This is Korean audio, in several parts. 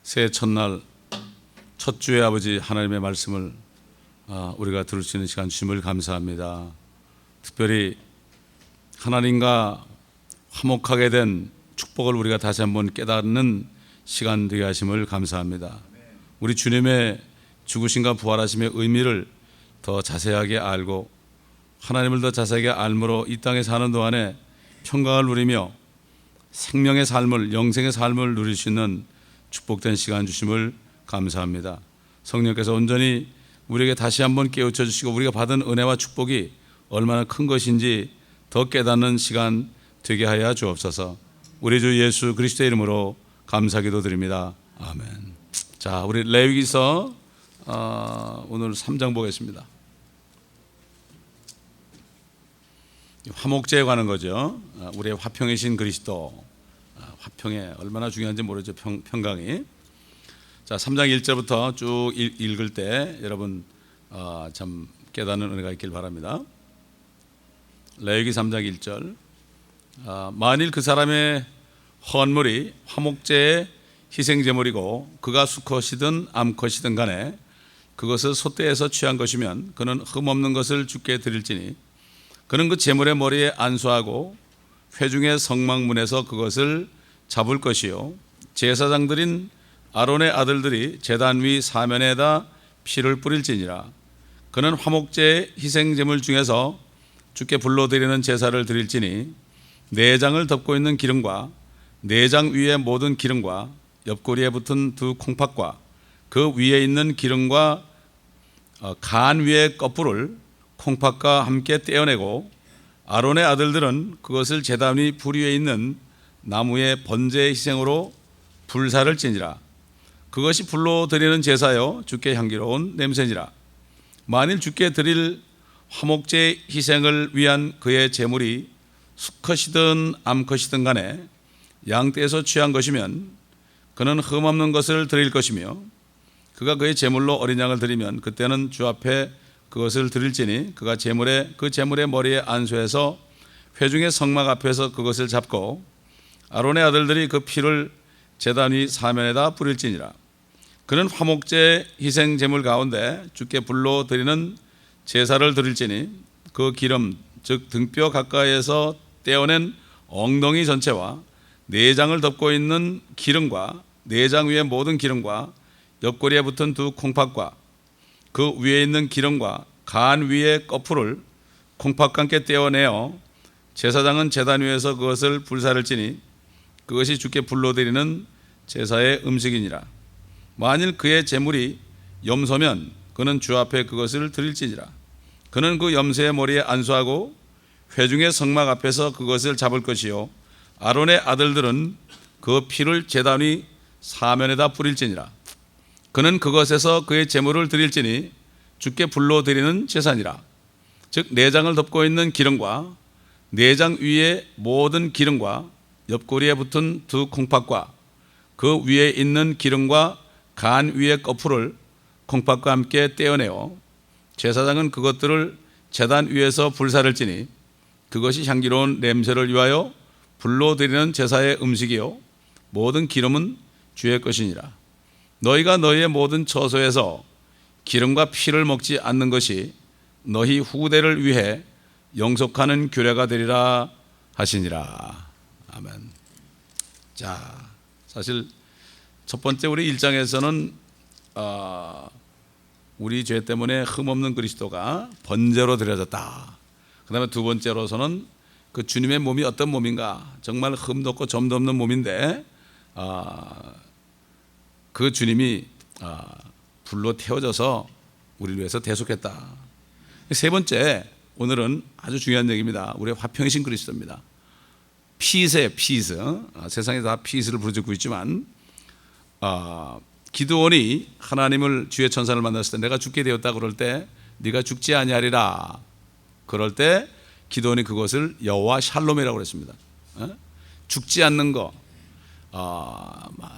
새해 첫날 첫 주의 아버지 하나님의 말씀을 우리가 들을 수 있는 시간 주심을 감사합니다. 특별히 하나님과 화목하게 된 축복을 우리가 다시 한번 깨닫는 시간 되게 하심을 감사합니다. 우리 주님의 죽으심과 부활하심의 의미를 더 자세하게 알고 하나님을 더 자세하게 알므로 이 땅에 사는 동안에 평강을 누리며 생명의 삶을, 영생의 삶을 누릴 수 있는 축복된 시간 주심을 감사합니다. 성령께서 온전히 우리에게 다시 한번 깨우쳐 주시고 우리가 받은 은혜와 축복이 얼마나 큰 것인지 더 깨닫는 시간 되게 하여 주옵소서. 우리 주 예수 그리스도의 이름으로 감사기도 드립니다. 아멘. 자, 우리 레위기서 오늘 3장 보겠습니다. 화목제에 관한 거죠. 우리의 화평이신 그리스도. 화평에 얼마나 중요한지 모르죠. 평강이. 자, 3장 1절부터 쭉 읽을 때 여러분 참 깨닫는 은혜가 있길 바랍니다. 레위기 3장 1절. 만일 그 사람의 헌물이 화목제의 희생제물이고 그가 수컷이든 암컷이든 간에 그것을 소떼에서 취한 것이면 그는 흠없는 것을 주께 드릴지니 그는 그 제물의 머리에 안수하고 회중의 성막문에서 그것을 잡을 것이요 제사장들인 아론의 아들들이 제단 위 사면에다 피를 뿌릴지니라. 그는 화목제의 희생제물 중에서 주께 불러드리는 제사를 드릴지니 내장을 덮고 있는 기름과 내장 위의 모든 기름과 옆구리에 붙은 두 콩팥과 그 위에 있는 기름과 간 위의 껍질을 콩팥과 함께 떼어내고 아론의 아들들은 그것을 제단 위 불 위에 있는 나무의 번제의 희생으로 불사를 지니라. 그것이 불로 드리는 제사요 주께 향기로운 냄새니라. 만일 주께 드릴 화목제 희생을 위한 그의 제물이 수컷이든 암컷이든 간에 양떼에서 취한 것이면 그는 흠없는 것을 드릴 것이며 그가 그의 제물로 어린 양을 드리면 그때는 주 앞에 그것을 드릴지니 그가 그 제물의 머리에 안수해서 회중의 성막 앞에서 그것을 잡고 아론의 아들들이 그 피를 제단 위 사면에다 뿌릴지니라. 그는 화목제 희생 제물 가운데 주께 불로 드리는 제사를 드릴지니 그 기름 즉 등뼈 가까이에서 떼어낸 엉덩이 전체와 내장을 덮고 있는 기름과 내장 위의 모든 기름과 옆구리에 붙은 두 콩팥과 그 위에 있는 기름과 간 위의 껍질을 콩팥과 함께 떼어내어 제사장은 제단 위에서 그것을 불사를 지니 그것이 주께 불로 드리는 제사의 음식이니라. 만일 그의 제물이 염소면 그는 주 앞에 그것을 드릴지니라. 그는 그 염소의 머리에 안수하고 회중의 성막 앞에서 그것을 잡을 것이요 아론의 아들들은 그 피를 제단 위 사면에다 뿌릴지니라. 그는 그것에서 그의 제물을 드릴지니 주께 불로 드리는 제사니라. 즉 내장을 덮고 있는 기름과 내장 위의 모든 기름과 옆구리에 붙은 두 콩팥과 그 위에 있는 기름과 간 위의 껍질을 콩팥과 함께 떼어내어 제사장은 그것들을 제단 위에서 불사를 지니 그것이 향기로운 냄새를 위하여 불로 드리는 제사의 음식이요 모든 기름은 주의 것이니라. 너희가 너희의 모든 처소에서 기름과 피를 먹지 않는 것이 너희 후대를 위해 영속하는 규례가 되리라 하시니라. 아멘. 자, 사실 첫 번째 우리 1장에서는 우리 죄 때문에 흠없는 그리스도가 번제로 드려졌다. 그 다음에 두 번째로서는 그 주님의 몸이 어떤 몸인가, 정말 흠도 없고 점도 없는 몸인데 그 주님이 불로 태워져서 우리를 위해서 대속했다. 세 번째, 오늘은 아주 중요한 얘기입니다. 우리의 화평이신 그리스도입니다. 피스, 세상에 다 피스를 부르짖고 있지만 기드온이 하나님을 주의 천사를 만났을 때 내가 죽게 되었다 그럴 때 네가 죽지 아니하리라 그럴 때 기드온이 그것을 여호와 샬롬이라고 그랬습니다. 죽지 않는 거.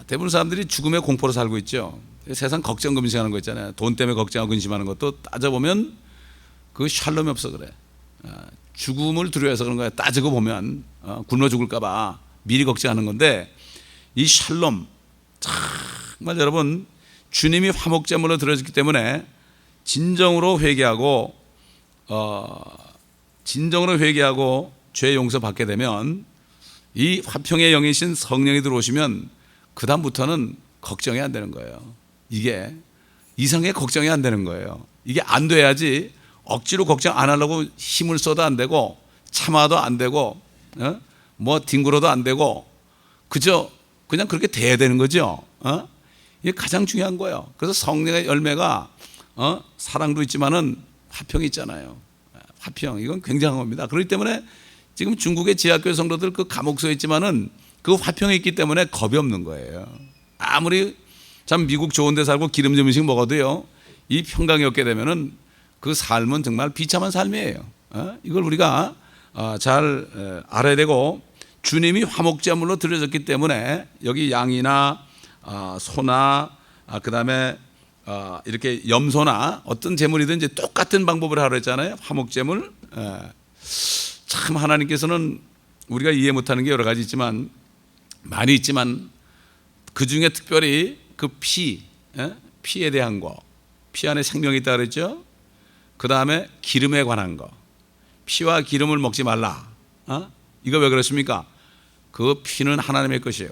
대부분 사람들이 죽음의 공포로 살고 있죠. 세상 걱정 근심하는 거 있잖아요. 돈 때문에 걱정하고 근심하는 것도 따져보면 그 샬롬이 없어 그래. 죽음을 두려워해서 그런 거야. 따지고 보면 굶어 죽을까 봐 미리 걱정하는 건데 이 샬롬 정말 여러분, 주님이 화목제물로 드려졌기 때문에 진정으로 회개하고 죄 용서 받게 되면, 이 화평의 영이신 성령이 들어오시면 그 다음부터는 걱정이 안 되는 거예요. 이게 이상하게 걱정이 안 되는 거예요. 이게 안 돼야지 억지로 걱정 안 하려고 힘을 써도 안 되고, 참아도 안 되고, 뭐 뒹굴어도 안 되고, 그냥 그렇게 돼야 되는 거죠. 이게 가장 중요한 거예요. 그래서 성령의 열매가 사랑도 있지만은 화평이 있잖아요. 화평, 이건 굉장한 겁니다. 그렇기 때문에 지금 중국의 지하교회 성도들 그 감옥소에 있지만은 그 화평이 있기 때문에 겁이 없는 거예요. 아무리 참 미국 좋은 데 살고 기름진 음식 먹어도요, 이 평강이 없게 되면은 그 삶은 정말 비참한 삶이에요. 이걸 우리가 잘 알아야 되고, 주님이 화목제물로 드려졌기 때문에 여기 양이나 소나 그다음에 이렇게 염소나 어떤 제물이든 이제 똑같은 방법을 하라고 했잖아요. 화목제물. 참 하나님께서는 우리가 이해 못하는 게 여러 가지 있지만, 많이 있지만, 그 중에 특별히 그 피에 대한 거, 피 안에 생명이 있다 그랬죠. 그 다음에 기름에 관한 거, 피와 기름을 먹지 말라. 이거 왜 그렇습니까? 그 피는 하나님의 것이에요.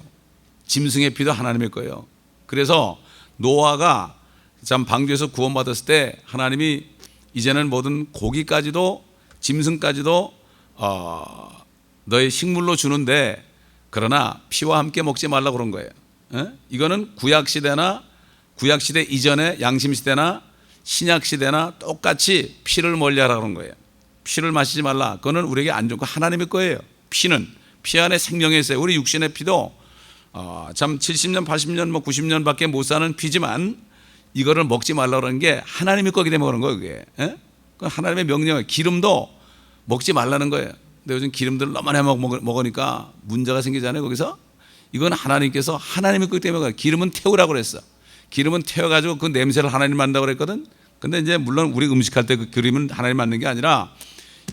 짐승의 피도 하나님의 거예요. 그래서 노아가 참 방주에서 구원받았을 때 하나님이 이제는 모든 고기까지도 짐승까지도 너의 식물로 주는데, 그러나 피와 함께 먹지 말라고 그런 거예요. 이거는 구약시대 이전에 양심시대나 신약시대나 똑같이 피를 멀리하라 그런 거예요. 피를 마시지 말라. 그거는 우리에게 안 좋고 하나님의 거예요. 피는 피 안에 생명이 있어요. 우리 육신의 피도 참 70년 80년 90년밖에 못 사는 피지만, 이거를 먹지 말라 그러는 게 하나님의 거기 때문에 그런 거예요. 그게 하나님의 명령이에요. 기름도 먹지 말라는 거예요. 근데 요즘 기름들을 너무 많이 먹으니까 문제가 생기잖아요. 거기서 이건 하나님께서 하나님의 거기 때문에 그래요. 기름은 태우라고 그랬어. 기름은 태워가지고 그 냄새를 하나님 만다고 그랬거든. 근데 이제 물론 우리 음식할 때 그 기름은 하나님 만든 게 아니라,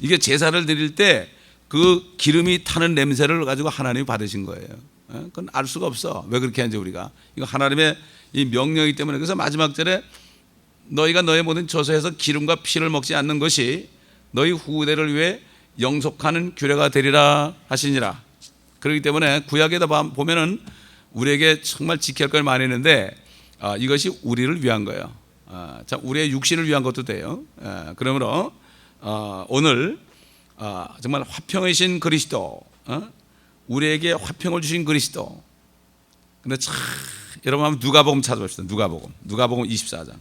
이게 제사를 드릴 때 그 기름이 타는 냄새를 가지고 하나님이 받으신 거예요. 그건 알 수가 없어. 왜 그렇게 하는지 우리가. 이거 하나님의 이 명령이기 때문에. 그래서 마지막 절에 너희가 너의 모든 저소에서 기름과 피를 먹지 않는 것이 너희 후대를 위해 영속하는 규례가 되리라 하시니라. 그렇기 때문에 구약에다 보면은 우리에게 정말 지켜야 할 걸 많이 했는데, 이것이 우리를 위한 거예요. 자, 우리의 육신을 위한 것도 돼요. 그러므로 오늘 정말 화평이신 그리스도, 우리에게 화평을 주신 그리스도. 근데 참 여러분 한번 누가복음 찾아봅시다. 누가복음 24장.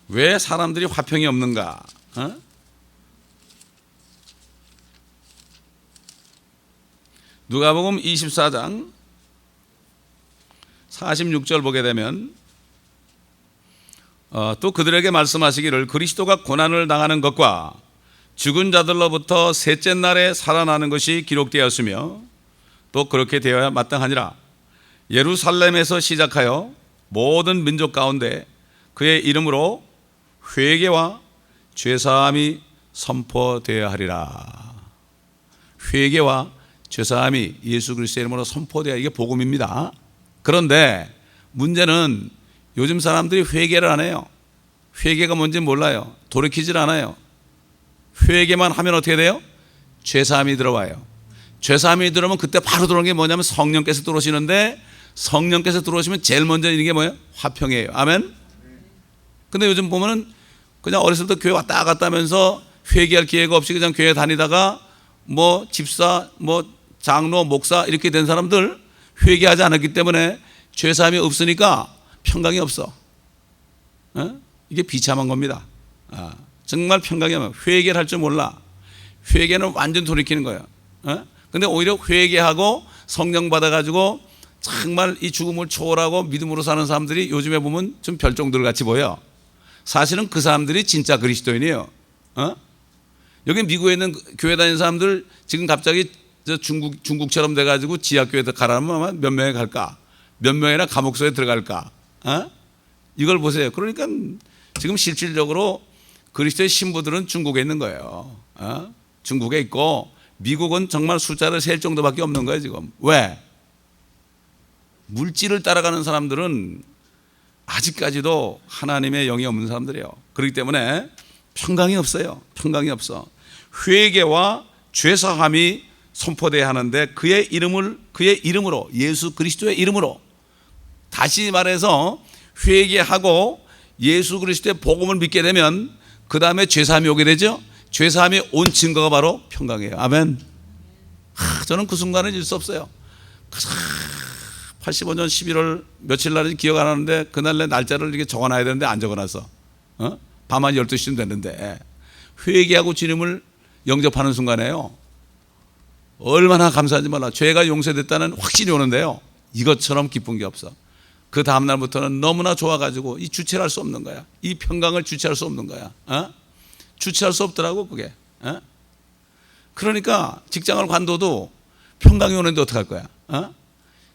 왜 사람들이 화평이 없는가? 누가복음 24장 46절 보게 되면, 또 그들에게 말씀하시기를 그리스도가 고난을 당하는 것과 죽은 자들로부터 셋째 날에 살아나는 것이 기록되었으며 또 그렇게 되어야 마땅하니라. 예루살렘에서 시작하여 모든 민족 가운데 그의 이름으로 회개와 죄사함이 선포되어야 하리라. 회개와 죄사함이 예수 그리스도의 이름으로 선포되어야, 이게 복음입니다. 그런데 문제는 요즘 사람들이 회개를 안 해요. 회개가 뭔지 몰라요. 돌이키질 않아요. 회개만 하면 어떻게 돼요? 죄사함이 들어와요. 죄사함이 들어오면 그때 바로 들어오는 게 뭐냐면 성령께서 들어오시는데, 성령께서 들어오시면 제일 먼저 있는 게 뭐예요? 화평이에요. 아멘. 근데 요즘 보면은 그냥 어렸을 때 교회 왔다 갔다 하면서 회개할 기회가 없이 그냥 교회 다니다가 뭐 집사, 뭐 장로, 목사 이렇게 된 사람들, 회개하지 않았기 때문에 죄사함이 없으니까 평강이 없어. 이게 비참한 겁니다. 정말 평강이 없어. 회개를 할 줄 몰라. 회개는 완전 돌이키는 거예요. 근데 오히려 회개하고 성령 받아가지고 정말 이 죽음을 초월하고 믿음으로 사는 사람들이 요즘에 보면 좀 별종들 같이 보여. 사실은 그 사람들이 진짜 그리스도인이에요. 여기 미국에 있는 교회 다니는 사람들 지금 갑자기 중국처럼 돼가지고 지하교회에 가라면 아마 몇 명이 갈까? 몇 명이나 감옥소에 들어갈까? 이걸 보세요. 그러니까 지금 실질적으로 그리스도의 신부들은 중국에 있는 거예요. 중국에 있고 미국은 정말 숫자를 셀 정도밖에 없는 거예요 지금. 왜? 물질을 따라가는 사람들은 아직까지도 하나님의 영이 없는 사람들이에요. 그렇기 때문에 평강이 없어요. 평강이 없어. 회개와 죄사함이 선포돼야 하는데 그의 이름으로, 예수 그리스도의 이름으로, 다시 말해서 회개하고 예수 그리스도의 복음을 믿게 되면 그 다음에 죄사함이 오게 되죠. 죄사함이 온 증거가 바로 평강이에요. 아멘. 저는 그 순간을 잊을 수 없어요. 85년 11월 며칠 날인지 기억 안 나는데 그날 내 날짜를 이렇게 적어놔야 되는데 안 적어놨어. 밤 한 12시쯤 됐는데 회개하고 주님을 영접하는 순간에요, 얼마나 감사한지 몰라. 죄가 용서됐다는 확신이 오는데요, 이것처럼 기쁜 게 없어. 그 다음날부터는 너무나 좋아가지고 이 주체할 수 없는 거야. 이 평강을 주체할 수 없는 거야. 주체할 수 없더라고 그게. 그러니까 직장을 관둬도 평강이 오는데 어떡할 거야.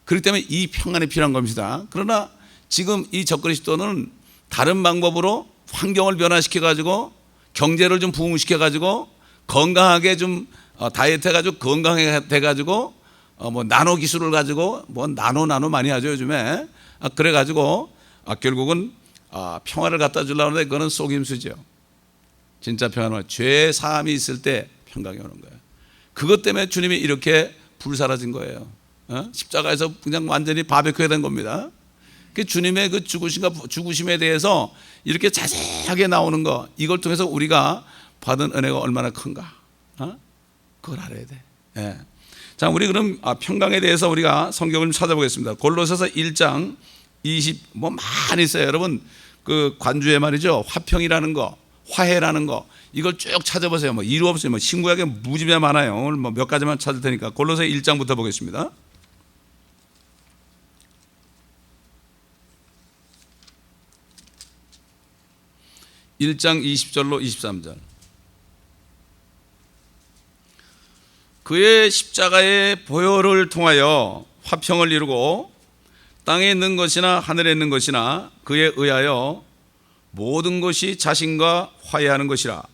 그렇기 때문에 이 평안이 필요한 겁니다. 그러나 지금 이 적그리스도는 다른 방법으로 환경을 변화시켜가지고 경제를 좀 부흥시켜가지고 건강하게 좀 다이어트 해가지고 건강하게 돼가지고 뭐 나노 기술을 가지고 뭐 나노 많이 하죠 요즘에. 그래가지고 결국은 평화를 갖다 주려고 하는데 그거는 속임수죠. 진짜 평안은 죄 사함이 있을 때 평강이 오는 거예요. 그것 때문에 주님이 이렇게 불사라진 거예요. 십자가에서 그냥 완전히 바베큐 된 겁니다. 그 주님의 그 죽으심에 대해서 이렇게 자세하게 나오는 거, 이걸 통해서 우리가 받은 은혜가 얼마나 큰가, 그걸 알아야 돼. 예. 자, 우리 그럼 평강에 대해서 우리가 성경을 찾아보겠습니다. 골로새서 1장 20 많이 있어요. 여러분 그 관주에 말이죠, 화평이라는 거, 화해라는 거, 이걸 쭉 찾아보세요. 뭐 이루 없어요. 뭐 신구약에 무지개 많아요. 오늘 뭐 몇 가지만 찾을 테니까 골로새 1장부터 보겠습니다. 1장 20절로 23절. 그의 십자가의 보혈을 통하여 화평을 이루고 땅에 있는 것이나 하늘에 있는 것이나 그에 의하여 모든 것이 자신과 화해하는 것이라.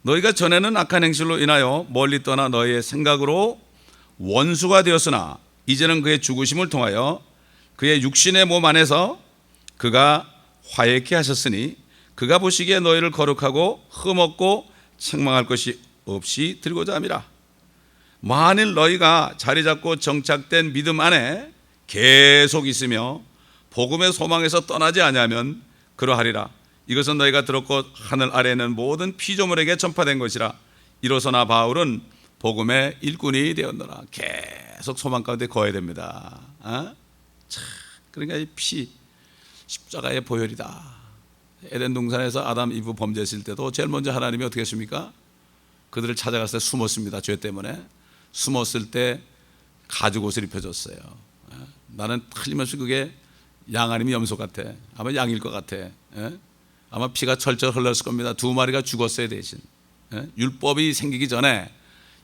너희가 전에는 악한 행실로 인하여 멀리 떠나 너희의 생각으로 원수가 되었으나 이제는 그의 죽으심을 통하여 그의 육신의 몸 안에서 그가 화해케 하셨으니 그가 보시기에 너희를 거룩하고 흠없고 책망할 것이 없이 드리고자 함이라. 만일 너희가 자리 잡고 정착된 믿음 안에 계속 있으며 복음의 소망에서 떠나지 아니하면 그러하리라. 이것은 너희가 들었고 하늘 아래에 있는 모든 피조물에게 전파된 것이라. 이로서나 바울은 복음의 일꾼이 되었노라. 계속 소망 가운데 거해야 됩니다. 그러니까 이 피, 십자가의 보혈이다. 에덴 동산에서 아담 이브 범죄했을 때도 제일 먼저 하나님이 어떻게 했습니까? 그들을 찾아갔을 때 숨었습니다. 죄 때문에 숨었을 때 가죽 옷을 입혀줬어요. 나는 틀림없이 그게 양 아니면 염소 같아. 아마 양일 것 같아. 아마 피가 철철 흘렀을 겁니다. 두 마리가 죽었어야 대신. 율법이 생기기 전에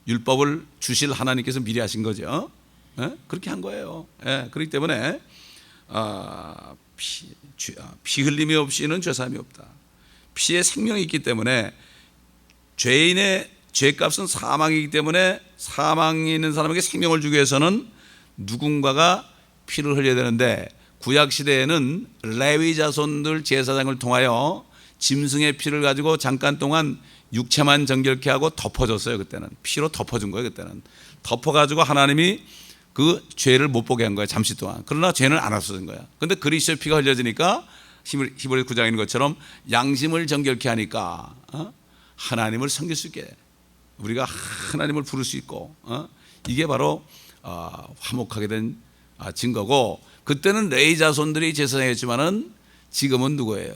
율법을 주실 하나님께서 미리 하신 거죠. 그렇게 한 거예요. 그렇기 때문에 피 흘림이 없이는 죄사함이 없다. 피에 생명이 있기 때문에 죄인의 죄값은 사망이기 때문에 사망이 있는 사람에게 생명을 주기 위해서는 누군가가 피를 흘려야 되는데, 구약 시대에는 레위 자손들 제사장을 통하여 짐승의 피를 가지고 잠깐 동안 육체만 정결케 하고 덮어줬어요. 그때는 피로 덮어준 거예요. 그때는 덮어가지고 하나님이 그 죄를 못 보게 한 거예요. 잠시 동안. 그러나 죄는 안 없어진 거야. 근데 그리스도의 피가 흘려지니까 히브리 9장에 있는 것처럼 양심을 정결케 하니까 하나님을 섬길 수 있게, 우리가 하나님을 부를 수 있고, 이게 바로 화목하게 된 증거고, 그때는 레위 자손들이 제사장이었지만은 지금은 누구예요?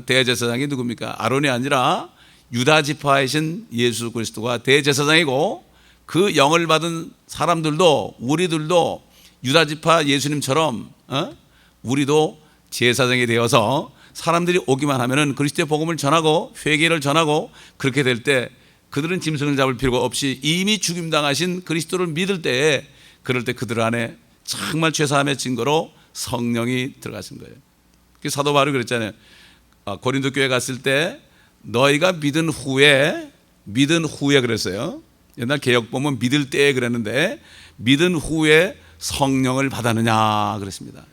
대제사장이 누굽니까? 아론이 아니라 유다 지파이신 예수 그리스도가 대제사장이고, 그 영을 받은 사람들도, 우리들도 유다 지파 예수님처럼 우리도 제사장이 되어서 사람들이 오기만 하면은 그리스도의 복음을 전하고 회개를 전하고, 그렇게 될 때 그들은 짐승을 잡을 필요가 없이 이미 죽임당하신 그리스도를 믿을 때에, 그럴 때 그들 안에 정말 죄사함의 증거로 성령이 들어가신 거예요. 사도 바울이 그랬잖아요. 고린도 교회 갔을 때 너희가 믿은 후에 그랬어요. 옛날 개역 보면 믿을 때에 그랬는데, 믿은 후에 성령을 받았느냐 그랬습니다.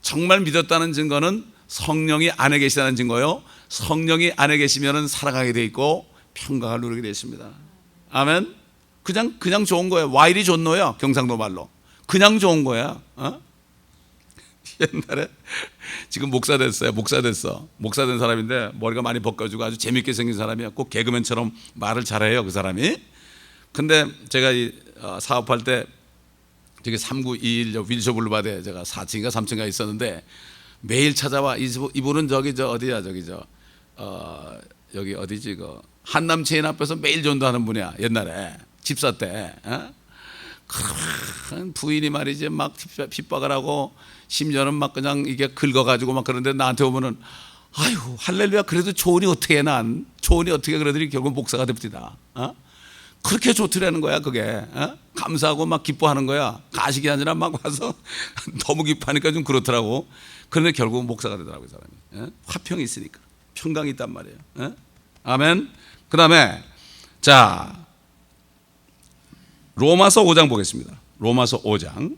정말 믿었다는 증거는 성령이 안에 계시다는 증거요. 성령이 안에 계시면 살아가게 돼 있고 평강을 누리게 되어 있습니다. 아멘. 그냥 좋은 거예요. 와일이 좋노야, 경상도 말로. 그냥 좋은 거야. 옛날에 지금 목사 됐어요. 목사 된 사람인데 머리가 많이 벗겨지고 아주 재밌게 생긴 사람이야. 꼭 개그맨처럼 말을 잘해요, 그 사람이. 근데 제가 사업할 때 저기 3921 윌셔 블루바드에 제가 4층인가 3층가 있었는데 매일 찾아와. 이분은 여기 어디지, 그 한남 체인 앞에서 매일 전도하는 분이야. 옛날에 집사 때. 부인이 말이지 막 핍박을 하고 심지어는 막 그냥 이게 긁어가지고 막 그런데 나한테 오면은 아유 할렐루야, 그래도 조언이 어떻게 난 조언이 어떻게 그러더니 결국 목사가 됩니다. 그렇게 좋더라는 거야. 그게 감사하고 막 기뻐하는 거야. 가식이 아니라 막 와서 너무 기뻐하니까 좀 그렇더라고. 그런데 결국 목사가 되더라고요, 사람이. 화평이 있으니까, 평강이 있단 말이에요. 아멘. 그 다음에 자, 로마서 5장 보겠습니다. 로마서 5장.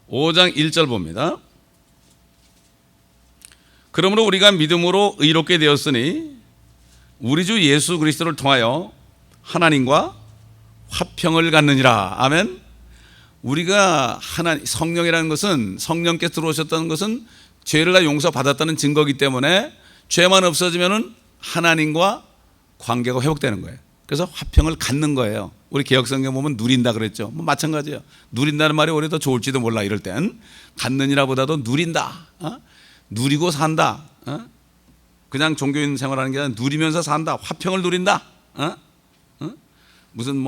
(5장) 1절 봅니다. 그러므로 우리가 믿음으로 의롭게 되었으니 우리 주 예수 그리스도를 통하여 하나님과 화평을 갖느니라. 아멘. 우리가 성령이라는 것은, 성령께서 들어오셨다는 것은 죄를 다 용서받았다는 증거이기 때문에 죄만 없어지면은 하나님과 관계가 회복되는 거예요. 그래서 화평을 갖는 거예요. 우리 개혁성경 보면 누린다 그랬죠. 마찬가지예요. 누린다는 말이 오히려 더 좋을지도 몰라. 이럴 땐 갖는이라보다도 누린다. 누리고 산다. 그냥 종교인 생활하는 게 아니라 누리면서 산다. 화평을 누린다. 무슨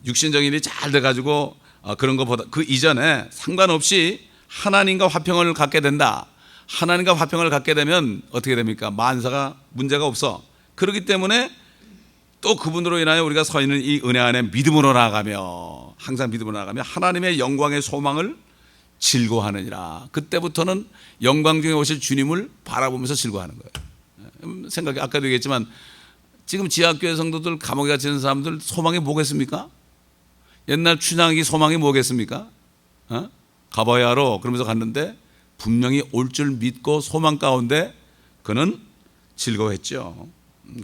육신적인 일이 잘 돼가지고 그런 것보다 그 이전에 상관없이 하나님과 화평을 갖게 된다. 하나님과 화평을 갖게 되면 어떻게 됩니까? 만사가 문제가 없어. 그렇기 때문에 또 그분으로 인하여 우리가 서 있는 이 은혜 안에 믿음으로 나아가며, 항상 믿음으로 나아가며 하나님의 영광의 소망을 즐거워하느니라. 그때부터는 영광 중에 오실 주님을 바라보면서 즐거워하는 거예요. 생각이 아까도 얘기했지만 지금 지하교회 성도들, 감옥에 갇히는 사람들 소망이 뭐겠습니까? 옛날 춘향이 소망이 뭐겠습니까? 가봐야로 그러면서 갔는데 분명히 올 줄 믿고 소망 가운데 그는 즐거워했죠.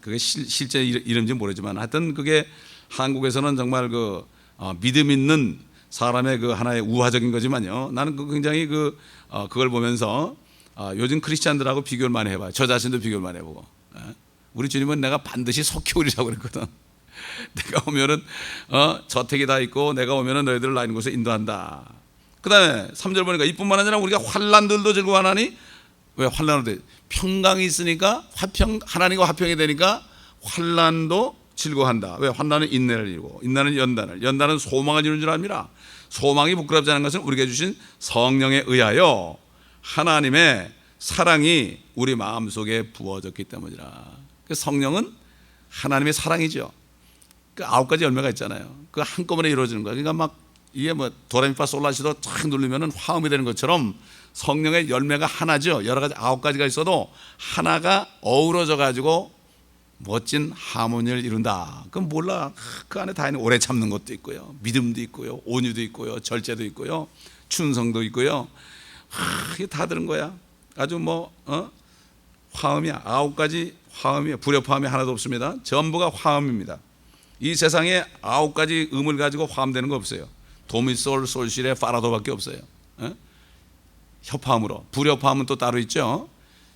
그게 실제 이름인지 모르지만 하여튼 그게 한국에서는 정말 믿음 있는 사람의 하나의 우화적인 거지만요. 나는 굉장히 그걸 보면서 요즘 크리스찬들하고 비교를 많이 해봐요. 저 자신도 비교를 많이 해보고. 우리 주님은 내가 반드시 속히 오리라고 그랬거든. 내가 오면은 저택이 다 있고 내가 오면은 너희들을 나 있는 곳에 인도한다. 그 다음에 3절 보니까 이뿐만 아니라 우리가 환난들도 즐거워하나니, 왜 환난을 돼? 평강이 있으니까 하나님과 화평이 되니까 환난도 즐거워한다. 왜? 환난은 인내를 이루고 인내는 연단은 소망을 이루는 줄 압니다. 소망이 부끄럽지 않은 것은 우리에게 주신 성령에 의하여 하나님의 사랑이 우리 마음속에 부어졌기 때문이라. 성령은 하나님의 사랑이죠. 그 9가지 열매가 있잖아요. 그 한꺼번에 이루어지는 거야. 그러니까 막 이게 도레미파 솔라시도 쫙 누르면은 화음이 되는 것처럼 성령의 열매가 하나죠. 여러 가지 9가지가 있어도 하나가 어우러져 가지고 멋진 하모니를 이룬다. 그럼 몰라. 그 안에 다 있는, 오래 참는 것도 있고요, 믿음도 있고요, 온유도 있고요, 절제도 있고요, 충성도 있고요. 이게 다 들은 거야. 아주 화음이야. 9가지 화음이야. 불협화음이 하나도 없습니다. 전부가 화음입니다. 이 세상에 9가지 음을 가지고 화음되는 거 없어요. 도미솔, 솔시레, 파라도밖에 없어요. 협화음으로. 불협화음은 또 따로 있죠.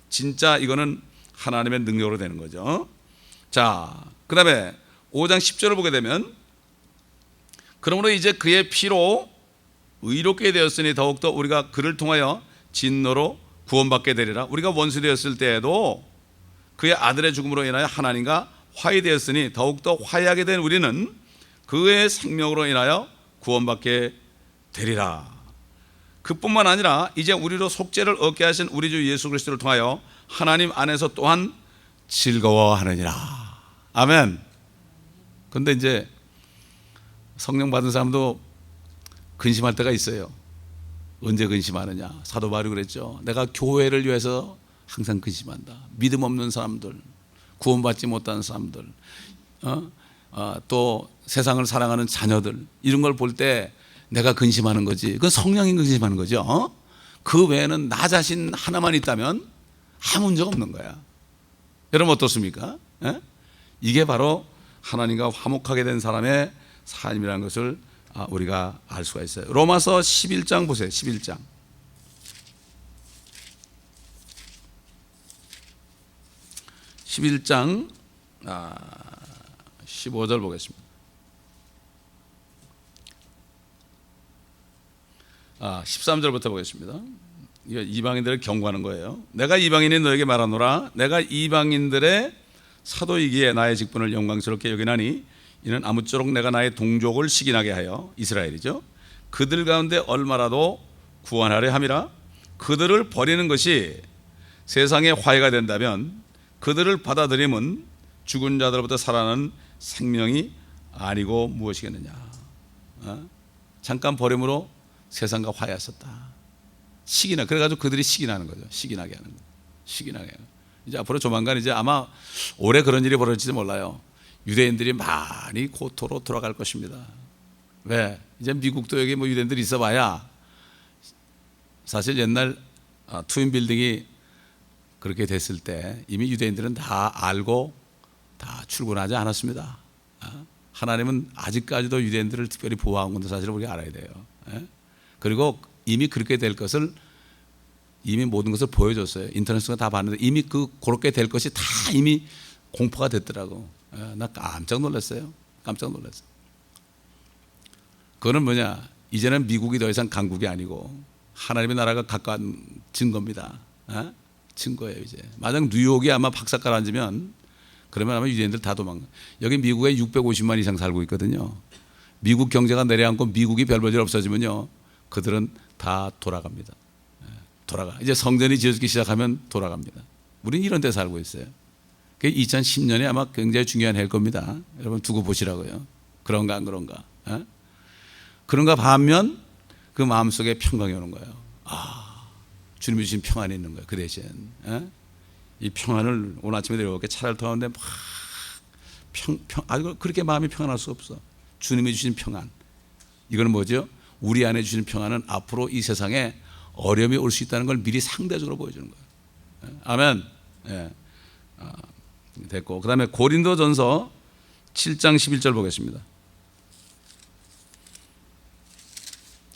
진짜 이거는 하나님의 능력으로 되는 거죠. 자, 그 다음에 5장 10절을 보게 되면, 그러므로 이제 그의 피로 의롭게 되었으니 더욱더 우리가 그를 통하여 진노로 구원받게 되리라. 우리가 원수 되었을 때에도 그의 아들의 죽음으로 인하여 하나님과 화해되었으니 더욱더 화해하게 된 우리는 그의 생명으로 인하여 구원받게 되리라. 그뿐만 아니라 이제 우리로 속죄를 얻게 하신 우리 주 예수 그리스도를 통하여 하나님 안에서 또한 즐거워하느니라. 아멘. 근데 이제 성령 받은 사람도 근심할 때가 있어요. 언제 근심하느냐? 사도 바울이 그랬죠. 내가 교회를 위해서 항상 근심한다. 믿음 없는 사람들, 구원받지 못한 사람들, 또 세상을 사랑하는 자녀들, 이런 걸 볼 때 내가 근심하는 거지. 그건 성령이 근심하는 거죠. 그 외에는 나 자신 하나만 있다면 아무 문제가 없는 거야. 여러분 어떻습니까? 이게 바로 하나님과 화목하게 된 사람의 삶이라는 것을 우리가 알 수가 있어요. 로마서 11장 보세요. 11장 15절 보겠습니다. 13절부터 보겠습니다. 이거 이방인들을 경고하는 거예요. 내가 이방인이 너에게 말하노라. 내가 이방인들의 사도이기에 나의 직분을 영광스럽게 여기나니 이는 아무쪼록 내가 나의 동족을 시기나게 하여, 이스라엘이죠, 그들 가운데 얼마라도 구원하려 함이라. 그들을 버리는 것이 세상의 화해가 된다면 그들을 받아들임은 죽은 자들로부터 살아나는 생명이 아니고 무엇이겠느냐. 잠깐 버림으로 세상과 화해했었다. 시기나, 그래가지고 그들이 시기나는 거죠. 시기나게 하는 거죠. 시기나게 하는 거죠. 이제 앞으로 조만간 이제 아마 올해 그런 일이 벌어질지 몰라요. 유대인들이 많이 고토로 돌아갈 것입니다. 왜? 이제 미국도 여기 뭐 유대인들이 있어봐야, 사실 옛날 트윈 빌딩이 그렇게 됐을 때 이미 유대인들은 다 알고 다 출근하지 않았습니다. 하나님은 아직까지도 유대인들을 특별히 보호한 건데 사실을 우리가 알아야 돼요. 그리고 이미 그렇게 될 것을, 이미 모든 것을 보여줬어요. 인터넷에서 다 봤는데 이미 그렇게 될 것이 다 이미 공포가 됐더라고. 나 깜짝 놀랐어요. 깜짝 놀랐어요. 그거는 뭐냐, 이제는 미국이 더 이상 강국이 아니고 하나님의 나라가 가까운 증거입니다. 증거예요. 이제 만약 뉴욕이 아마 박사가 앉으면, 그러면 아마 유대인들 다 도망가. 여기 미국에 650만 이상 살고 있거든요. 미국 경제가 내려앉고 미국이 별볼일 없어지면요, 그들은 다 돌아갑니다. 돌아가. 이제 성전이 지어지기 시작하면 돌아갑니다. 우리는 이런 데 살고 있어요. 2010년에 아마 굉장히 중요한 해일 겁니다. 여러분 두고 보시라고요. 그런가 안 그런가? 그런가 반면 그 마음속에 평강이 오는 거예요. 주님이 주신 평안이 있는 거예요. 그 대신 이 평안을 오늘 아침에 내려오게 차를 타는데 막 아주 그렇게 마음이 평안할 수 없어. 주님이 주신 평안, 이거는 뭐죠? 우리 안에 주신 평안은 앞으로 이 세상에 어려움이 올 수 있다는 걸 미리 상대적으로 보여주는 거예요. 아멘. 됐고, 그 다음에 고린도전서 7장 11절 보겠습니다.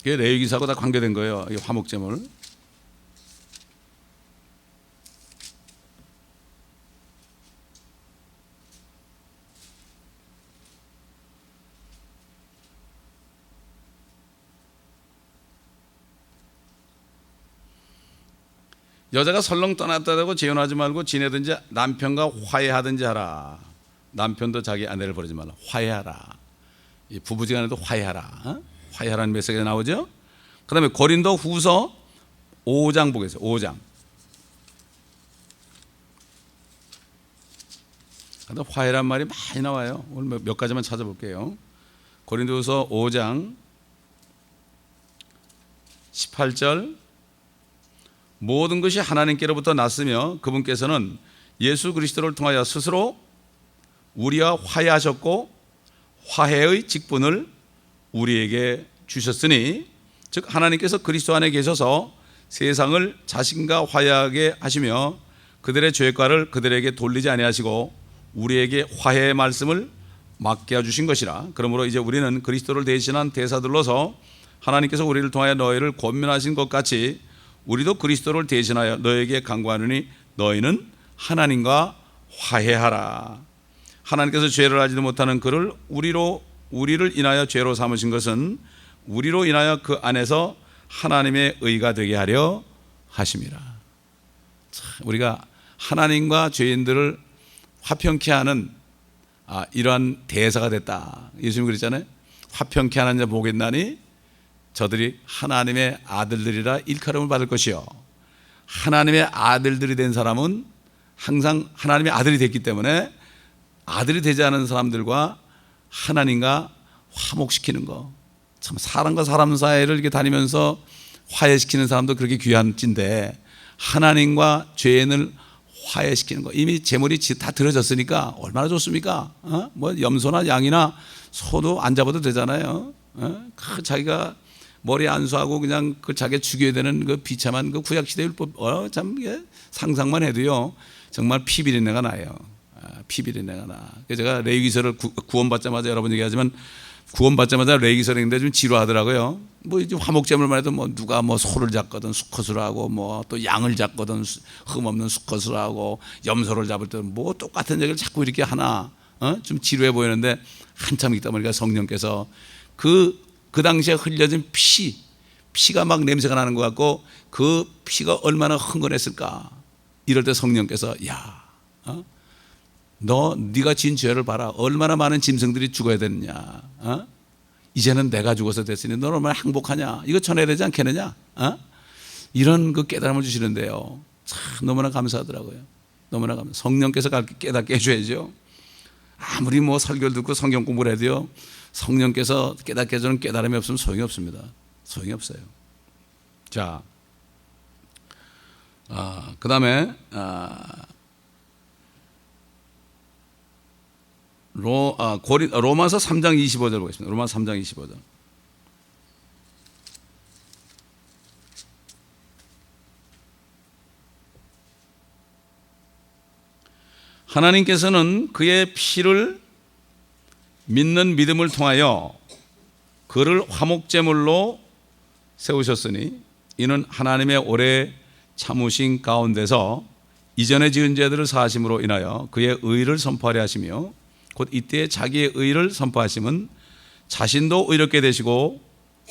이게 레위기사하고 다 관계된 거예요. 이 화목제물. 여자가 설렁 떠났다고 재혼하지 말고 지내든지 남편과 화해하든지 하라. 남편도 자기 아내를 버리지 말라. 화해하라. 이 부부지간에도 화해하라. 화해하라는 메시지가 나오죠. 그 다음에 고린도 후서 5장 보겠어요. 5장. 근데 화해란 말이 많이 나와요. 오늘 몇 가지만 찾아볼게요. 고린도후서 5장 18절. 모든 것이 하나님께로부터 났으며 그분께서는 예수 그리스도를 통하여 스스로 우리와 화해하셨고 화해의 직분을 우리에게 주셨으니, 즉 하나님께서 그리스도 안에 계셔서 세상을 자신과 화해하게 하시며 그들의 죄과를 그들에게 돌리지 아니하시고 우리에게 화해의 말씀을 맡겨 주신 것이라. 그러므로 이제 우리는 그리스도를 대신한 대사들로서 하나님께서 우리를 통하여 너희를 권면하신 것 같이 우리도 그리스도를 대신하여 너에게 간구하느니 너희는 하나님과 화해하라. 하나님께서 죄를 알지도 못하는 그를 우리를 인하여 죄로 삼으신 것은 우리로 인하여 그 안에서 하나님의 의가 되게 하려 하심이라. 우리가 하나님과 죄인들을 화평케 하는 이러한 대사가 됐다. 예수님이 그랬잖아요. 화평케 하는 자 보겠나니 저들이 하나님의 아들들이라 일컬음을 받을 것이요. 하나님의 아들들이 된 사람은 항상 하나님의 아들이 됐기 때문에 아들이 되지 않은 사람들과 하나님과 화목시키는 거, 참 사람과 사람 사이를 이렇게 다니면서 화해시키는 사람도 그렇게 귀한 찐데 하나님과 죄인을 화해시키는 거. 이미 재물이 다 들어졌으니까 얼마나 좋습니까? 뭐 염소나 양이나 소도 안 잡아도 되잖아요. 자기가 머리 안수하고 그냥 그 자기 죽여야 되는 그 비참한 그 구약시대 율법, 참 상상만 해도요 정말 피비린내가 나요. 피비린내가 나. 그래서 제가 레위기서를 구원받자마자 여러분 얘기하지만 구원받자마자 레위기서를 읽는데 좀 지루하더라고요. 뭐 이제 화목제물만 해도 뭐 누가 뭐 소를 잡거든 수컷을 하고 뭐 또 양을 잡거든 흠없는 수컷을 하고 염소를 잡을 때는 뭐 똑같은 얘기를 자꾸 이렇게 하나 좀 지루해 보이는데 한참 있다 보니까 성령께서 그 당시에 흘려진 피가 막 냄새가 나는 것 같고 그 피가 얼마나 흥건했을까. 이럴 때 성령께서 네가 지은 죄를 봐라. 얼마나 많은 짐승들이 죽어야 되느냐. 이제는 내가 죽어서 됐으니 너는 얼마나 행복하냐. 이거 전해야 되지 않겠느냐. 이런 그 깨달음을 주시는데요. 참 너무나 감사하더라고요. 너무나 감사. 성령께서 깨닫게 해줘야죠. 아무리 뭐 설교를 듣고 성경 공부를 해도요 성령께서 깨닫게 해주는 깨달음이 없으면 소용이 없습니다. 소용이 없어요. 자, 그 다음에 로마서 3장 25절 보겠습니다. 로마서 3장 25절. 하나님께서는 그의 피를 믿는 믿음을 통하여 그를 화목제물로 세우셨으니 이는 하나님의 오래 참으신 가운데서 이전에 지은 죄들을 사하심으로 인하여 그의 의를 선포하려 하시며 곧 이때 자기의 의를 선포하심은 자신도 의롭게 되시고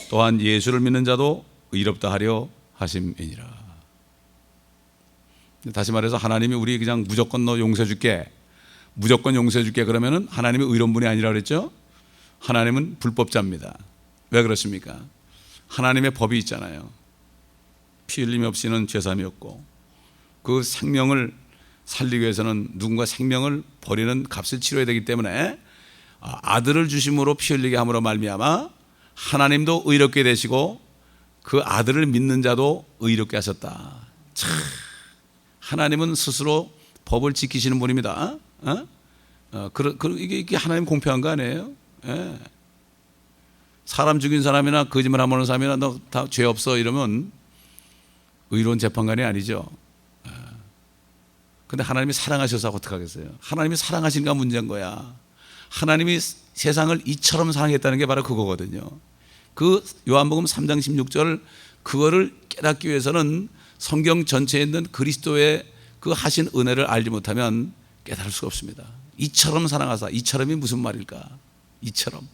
또한 예수를 믿는 자도 의롭다 하려 하심이니라. 다시 말해서 하나님이 우리 그냥 무조건 너 용서해 줄게, 무조건 용서해 줄게 그러면은 하나님이 의로운 분이 아니라 그랬죠. 하나님은 불법자입니다. 왜 그렇습니까? 하나님의 법이 있잖아요. 피 흘림 없이는 죄사함이 없고 그 생명을 살리기 위해서는 누군가 생명을 버리는 값을 치러야 되기 때문에 아들을 주심으로 피 흘리게 함으로 말미암아 하나님도 의롭게 되시고 그 아들을 믿는 자도 의롭게 하셨다. 참 하나님은 스스로 법을 지키시는 분입니다. 이게 하나님 공평한 거 아니에요? 예. 사람 죽인 사람이나 거짓말 하는 사람이나 너 다 죄 없어 이러면 의로운 재판관이 아니죠. 근데 하나님이 사랑하셔서 어떡하겠어요? 하나님이 사랑하시니까 문제인 거야. 하나님이 세상을 이처럼 사랑했다는 게 바로 그거거든요. 그 요한복음 3장 16절 그거를 깨닫기 위해서는 성경 전체에 있는 그리스도의 그 하신 은혜를 알지 못하면 깨달을 수가 없습니다. 이처럼 사랑하사. 이처럼이 무슨 말일까? 이처럼.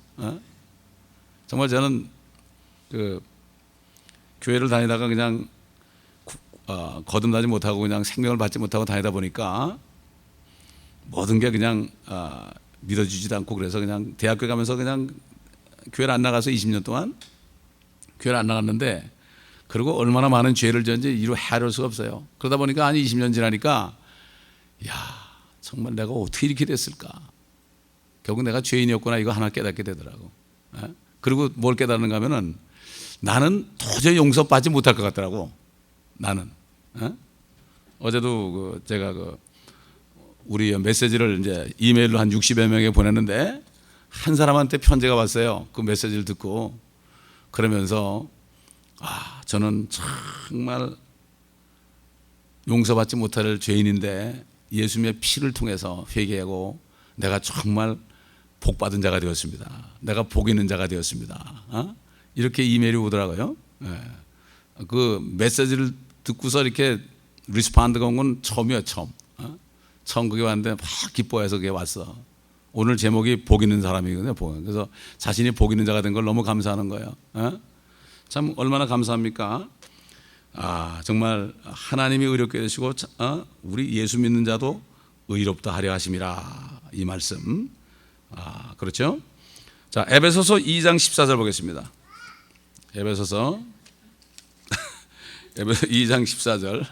정말 저는 그 교회를 다니다가 그냥 거듭나지 못하고 그냥 생명을 받지 못하고 다니다 보니까 모든 게 그냥 믿어지지도 않고 그래서 그냥 대학교 가면서 그냥 교회를 안 나가서 20년 동안 교회를 안 나갔는데 그리고 얼마나 많은 죄를 지었는지 이루 헤아릴 수가 없어요. 그러다 보니까 한 20년 지나니까 정말 내가 어떻게 이렇게 됐을까. 결국 내가 죄인이었구나 이거 하나 깨닫게 되더라고. 그리고 뭘 깨닫는가 하면은 나는 도저히 용서받지 못할 것 같더라고. 나는. 어제도 제가 우리 메시지를 이제 이메일로 한 60여 명에 보냈는데 한 사람한테 편지가 왔어요. 그 메시지를 듣고 그러면서 저는 정말 용서받지 못할 죄인인데 예수님의 피를 통해서 회개하고 내가 정말 복받은 자가 되었습니다. 내가 복 있는 자가 되었습니다. 이렇게 이메일이 오더라고요. 그 메시지를 듣고서 이렇게 리스폰드가 온 건 처음이에요. 처음 그게 왔는데 막 기뻐해서 그게 왔어. 오늘 제목이 복 있는 사람이거든요. 그래서 자신이 복 있는 자가 된 걸 너무 감사하는 거예요. 참 얼마나 감사합니까? 정말 하나님이 의롭게 되시고 우리 예수 믿는 자도 의롭다 하려 하심이라. 이 말씀. 그렇죠? 자, 에베소서 2장 14절 보겠습니다. 에베소서 2장 14절.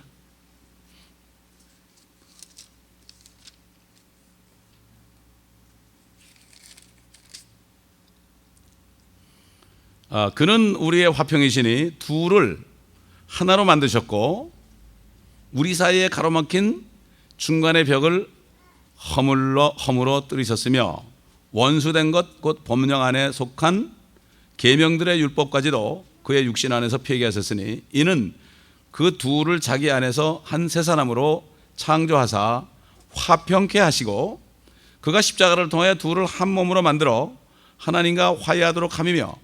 그는 우리의 화평이시니 둘을 하나로 만드셨고 우리 사이에 가로막힌 중간의 벽을 허물어 뚫으셨으며 원수된 것 곧 법령 안에 속한 계명들의 율법까지도 그의 육신 안에서 폐기하셨으니 이는 그 둘을 자기 안에서 한 새 사람으로 창조하사 화평케 하시고 그가 십자가를 통하여 둘을 한 몸으로 만들어 하나님과 화해하도록 함이며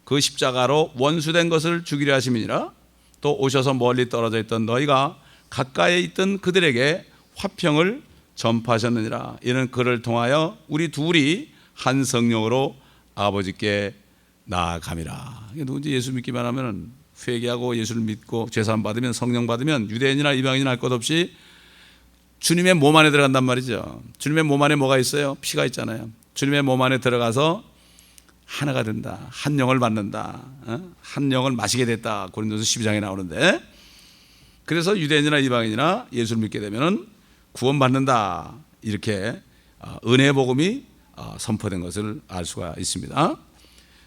그 십자가로 원수된 것을 죽이려 하심이니라. 또 오셔서 멀리 떨어져 있던 너희가 가까이 있던 그들에게 화평을 전파하셨느니라. 이는 그를 통하여 우리 둘이 한 성령으로 아버지께 나아감이라. 누군지 예수 믿기만 하면 회개하고 예수를 믿고 죄사함 받으면 성령 받으면 유대인이나 이방인이나 할 것 없이 주님의 몸 안에 들어간단 말이죠. 주님의 몸 안에 뭐가 있어요? 피가 있잖아요. 주님의 몸 안에 들어가서 하나가 된다. 한 영을 받는다. 한 영을 마시게 됐다. 고린도서 12장에 나오는데, 그래서 유대인이나 이방인이나 예수를 믿게 되면 구원받는다. 이렇게 은혜의 복음이 선포된 것을 알 수가 있습니다.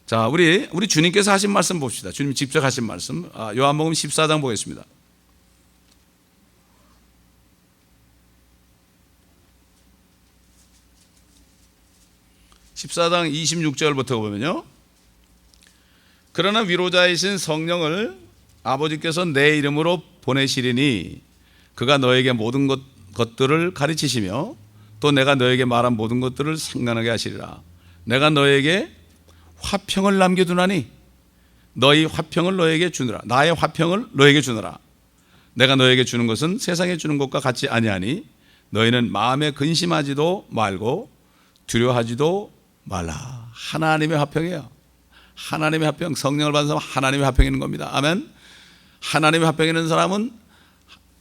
자, 우리 주님께서 하신 말씀 봅시다. 주님 직접 하신 말씀, 요한복음 14장 보겠습니다. (14장) 26절부터 보면요, 그러나 위로자이신 성령을 아버지께서 내 이름으로 보내시리니 그가 너에게 모든 것들을 가르치시며 또 내가 너에게 말한 모든 것들을 생각나게 하시리라. 내가 너에게 화평을 남겨두나니 너희 화평을 너에게 주느라. 나의 화평을 너에게 주느라. 내가 너에게 주는 것은 세상에 주는 것과 같지 아니하니 너희는 마음에 근심하지도 말고 두려워하지도 말라. 하나님의 화평이에요. 하나님의 화평. 성령을 받은 사람은 하나님의 화평이 있는 겁니다. 아멘. 하나님의 화평이 있는 사람은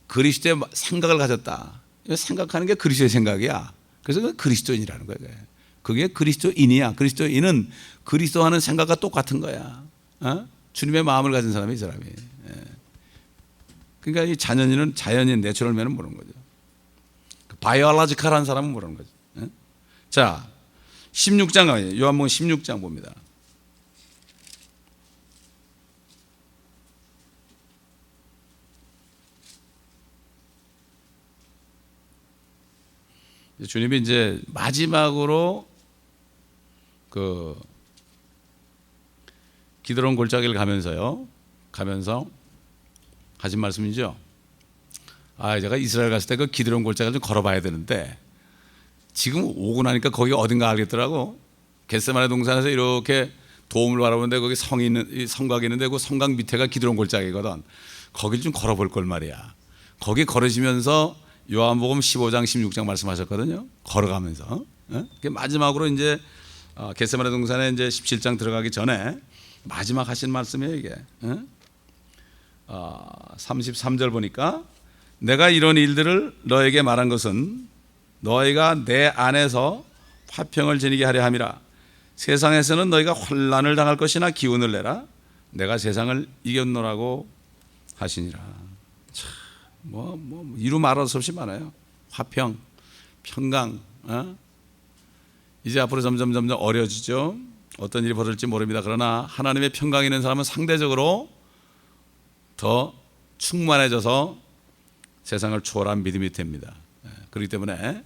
그리스도의 생각을 가졌다. 생각하는 게 그리스도의 생각이야. 그래서 그 그리스도인이라는 거예요. 그게 그리스도인이야. 그리스도인은 그리스도 하는 생각과 똑같은 거야. 주님의 마음을 가진 사람이 이 사람이. 그러니까 이 자연인 내추럴맨은 모르는 거죠. 바이올로지컬한 사람은 모르는 거죠. 자, 16장 가요. 요한복음 16장 봅니다. 주님이 이제 마지막으로 그 기드론 골짜기를 가면서 하신 말씀이죠. 제가 이스라엘 갔을 때 그 기드론 골짜기를 좀 걸어봐야 되는데 지금 오고 나니까 거기 어딘가 알겠더라고. 겟세마네 동산에서 이렇게 도움을 바라보는데 거기 성곽이 있는데 그 성곽 밑에가 기드론 골짜기거든. 거길 좀 걸어볼 걸 말이야. 거기 걸으시면서 요한복음 15장 16장 말씀하셨거든요. 걸어가면서. 마지막으로 이제 겟세마네 동산에 이제 17장 들어가기 전에 마지막 하신 말씀이에요, 이게. 33절 보니까 내가 이런 일들을 너에게 말한 것은 너희가 내 안에서 화평을 지니게 하려 함이라. 세상에서는 너희가 환난을 당할 것이나 기운을 내라. 내가 세상을 이겼노라고 하시니라. 참, 이루 말할 수 없이 많아요. 화평, 평강. 이제 앞으로 점점 어려지죠. 어떤 일이 벌어질지 모릅니다. 그러나 하나님의 평강이 있는 사람은 상대적으로 더 충만해져서 세상을 초월한 믿음이 됩니다. 그렇기 때문에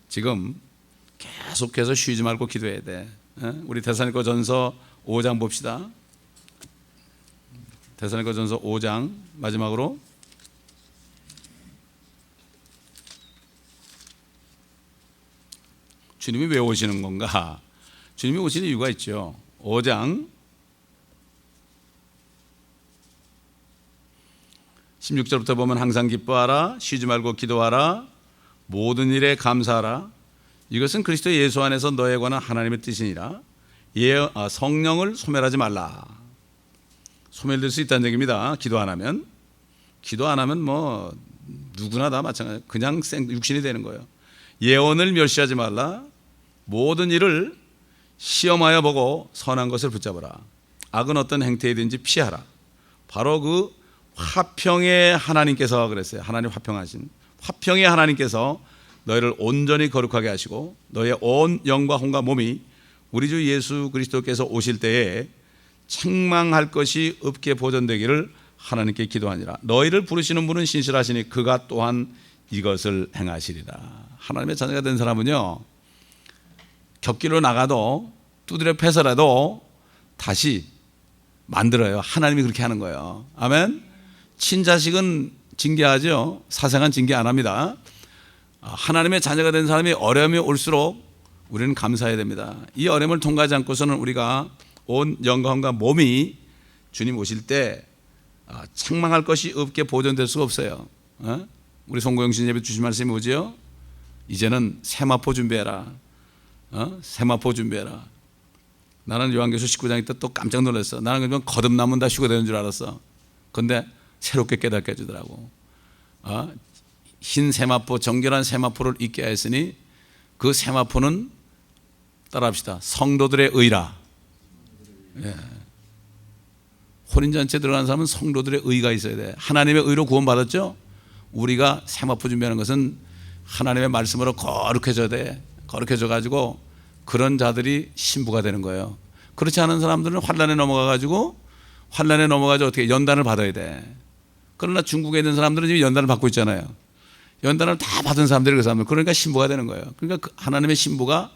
지금 계속해서 쉬지 말고 기도해야 돼. 우리 데살로니가전서 5장 봅시다. 데살로니가전서 5장 마지막으로 주님이 왜 오시는 건가? 주님이 오시는 이유가 있죠. 5장 16절부터 보면 항상 기뻐하라, 쉬지 말고 기도하라, 모든 일에 감사하라. 이것은 그리스도 예수 안에서 너에 관한 하나님의 뜻이니라. 성령을 소멸하지 말라. 소멸될 수 있다는 얘기입니다. 기도 안 하면 뭐 누구나 다 마찬가지. 그냥 육신이 되는 거예요. 예언을 멸시하지 말라. 모든 일을 시험하여 보고 선한 것을 붙잡으라. 악은 어떤 행태이든지 피하라. 바로 그 화평의 하나님께서 그랬어요. 하나님 화평하신 화평의 하나님께서 너희를 온전히 거룩하게 하시고 너희의 온 영과 혼과 몸이 우리 주 예수 그리스도께서 오실 때에 책망할 것이 없게 보존되기를 하나님께 기도하니라. 너희를 부르시는 분은 신실하시니 그가 또한 이것을 행하시리라. 하나님의 자녀가 된 사람은요, 겹길로 나가도 두드려 패서라도 다시 만들어요. 하나님이 그렇게 하는 거예요. 아멘. 친자식은 징계하죠. 사생은 징계 안 합니다. 하나님의 자녀가 된 사람이 어려움이 올수록 우리는 감사해야 됩니다. 이 어려움을 통과하지 않고서는 우리가 온 영광과 몸이 주님 오실 때 책망할 것이 없게 보존될 수가 없어요. 우리 송고영신 예배 주신 말씀이 뭐지요? 이제는 세마포 준비해라. 세마포 준비해라. 나는 요한계시록 19장에 또 깜짝 놀랐어. 나는 그냥 거듭나면 다 휴가 되는 줄 알았어. 그런데 새롭게 깨닫게 해주더라고. 흰 세마포, 정결한 세마포를 입게 했으니 그 세마포는 따라합시다. 성도들의 의라. 예. 혼인잔치에 들어가는 사람은 성도들의 의가 있어야 돼. 하나님의 의로 구원받았죠? 우리가 세마포 준비하는 것은 하나님의 말씀으로 거룩해져야 돼. 거룩해져 가지고 그런 자들이 신부가 되는 거예요. 그렇지 않은 사람들은 환난에 넘어가가지고 어떻게 연단을 받아야 돼. 그러나 중국에 있는 사람들은 지금 연단을 받고 있잖아요. 연단을 다 받은 사람들이 그 사람들. 그러니까 신부가 되는 거예요. 그러니까 그 하나님의 신부가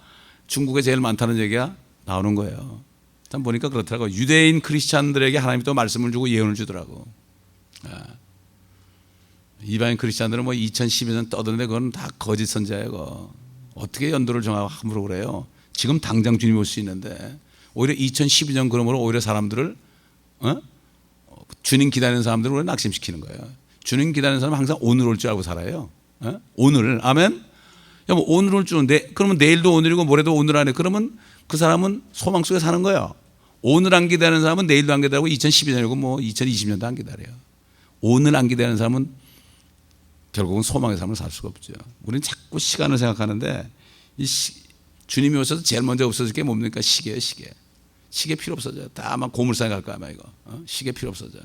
중국에 제일 많다는 얘기가 나오는 거예요. 참 보니까 그렇더라고. 유대인 크리스찬들에게 하나님이 또 말씀을 주고 예언을 주더라고. 이방인 크리스찬들은 뭐 2012년 떠드는데 그건 다 거짓 선자예요. 어떻게 연도를 정하고 함부로 그래요? 지금 당장 주님이 올 수 있는데 오히려 2012년 그러므로 오히려 사람들을 주님 기다리는 사람들을 오히려 낙심시키는 거예요. 주님 기다리는 사람은 항상 오늘 올 줄 알고 살아요. 오늘. 아멘. 뭐 오늘 올 줄, 그러면 내일도 오늘이고 모레도 오늘 안에, 그러면 그 사람은 소망 속에 사는 거예요. 오늘 안 기다리는 사람은 내일도 안 기다리고 2012년이고 뭐 2020년도 안 기다려요. 오늘 안 기다리는 사람은 결국은 소망의 삶을 살 수가 없죠. 우리는 자꾸 시간을 생각하는데 주님이 오셔서 제일 먼저 없어질 게 뭡니까? 시계예요, 시계. 시계 필요 없어져요. 다 아마 고물상에 갈 거야, 아마 이거. 시계 필요 없어져요.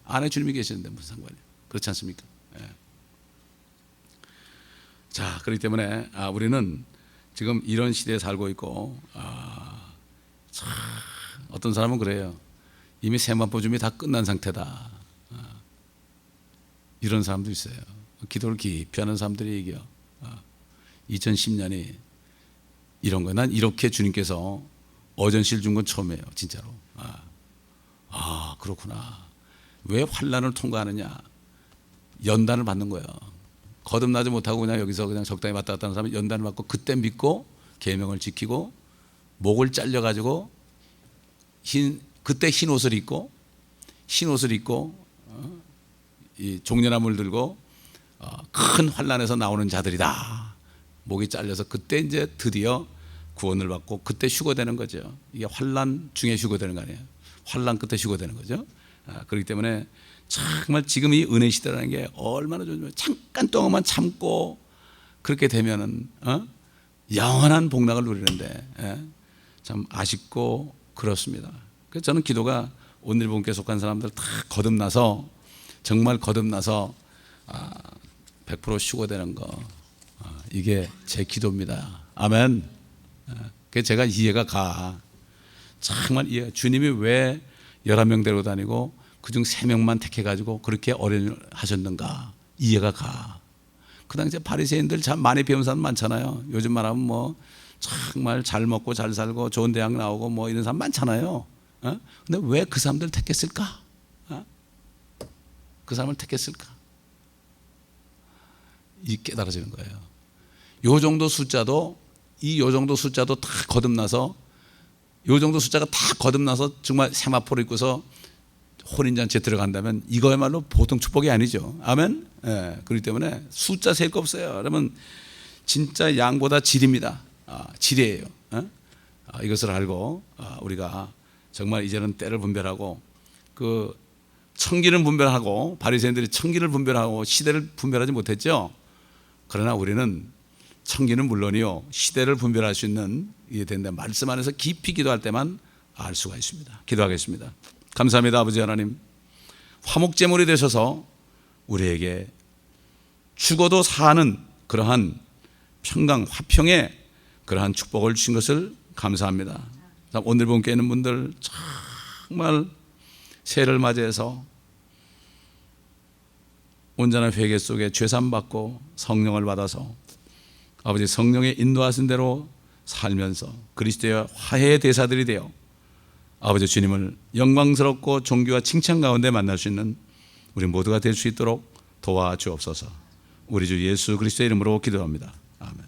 안에 주님이 계시는데 무슨 상관이에요? 그렇지 않습니까? 자, 그렇기 때문에 우리는 지금 이런 시대에 살고 있고, 어떤 사람은 그래요. 이미 세마포 준비 다 끝난 상태다. 이런 사람도 있어요. 기도를 깊이 하는 사람들이 얘기해요. 2010년이 이런 거예요. 난 이렇게 주님께서 어전시를 준 건 처음이에요. 진짜로. 그렇구나. 왜 환난을 통과하느냐? 연단을 받는 거예요. 거듭나지 못하고 그냥 여기서 그냥 적당히 왔다 갔다 하는 사람은 연단을 받고, 그때 믿고 계명을 지키고 목을 잘려가지고 그때 흰 옷을 입고 이 종려나무를 들고 큰 환난에서 나오는 자들이다. 목이 잘려서 그때 이제 드디어 구원을 받고 그때 휴거되는 거죠. 이게 환난 중에 휴거되는 거 아니에요. 환난 끝에 휴거되는 거죠. 그렇기 때문에 정말 지금 이 은혜 시대라는 게 얼마나 좋으면 잠깐 동안만 참고 그렇게 되면은 영원한 복락을 누리는데 참 아쉽고 그렇습니다. 그래서 저는 기도가 오늘 본께 속한 사람들 다 거듭나서, 정말 거듭나서 100% 휴거되는 거, 이게 제 기도입니다. 아멘. 그게 제가 이해가 가. 정말 이해. 주님이 왜 11명 데리고 다니고 그중 3명만 택해가지고 그렇게 어련을 하셨는가, 이해가 가. 그 당시에 바리새인들 참 많이 배운 사람 많잖아요. 요즘 말하면 뭐 정말 잘 먹고 잘 살고 좋은 대학 나오고 뭐 이런 사람 많잖아요. 근데 왜 그 사람들 택했을까? 그 사람을 택했을까? 이 깨달아지는 거예요. 요 정도 숫자도 다 거듭나서, 요 정도 숫자가 다 거듭나서 정말 세마포를 입고서 혼인잔치에 들어간다면 이거야말로 보통 축복이 아니죠. 아멘. 그렇기 때문에 숫자 셀 거 없어요. 여러분 진짜 양보다 질입니다. 질이에요. 이것을 알고 우리가 정말 이제는 때를 분별하고, 그 청기는 분별하고, 바리새인들이 청기를 분별하고 시대를 분별하지 못했죠. 그러나 우리는 청기는 물론이요, 시대를 분별할 수 있는 이게 된다. 말씀 안에서 깊이 기도할 때만 알 수가 있습니다. 기도하겠습니다. 감사합니다. 아버지 하나님, 화목제물이 되셔서 우리에게 죽어도 사는 그러한 평강 화평의 그러한 축복을 주신 것을 감사합니다. 오늘 본께 있는 분들 정말 새해를 맞이해서 온전한 회개 속에 죄산 받고 성령을 받아서 아버지 성령의 인도하신 대로 살면서 그리스도의 화해의 대사들이 되어 아버지 주님을 영광스럽고 존귀와 칭찬 가운데 만날 수 있는 우리 모두가 될 수 있도록 도와주옵소서. 우리 주 예수 그리스도의 이름으로 기도합니다. 아멘.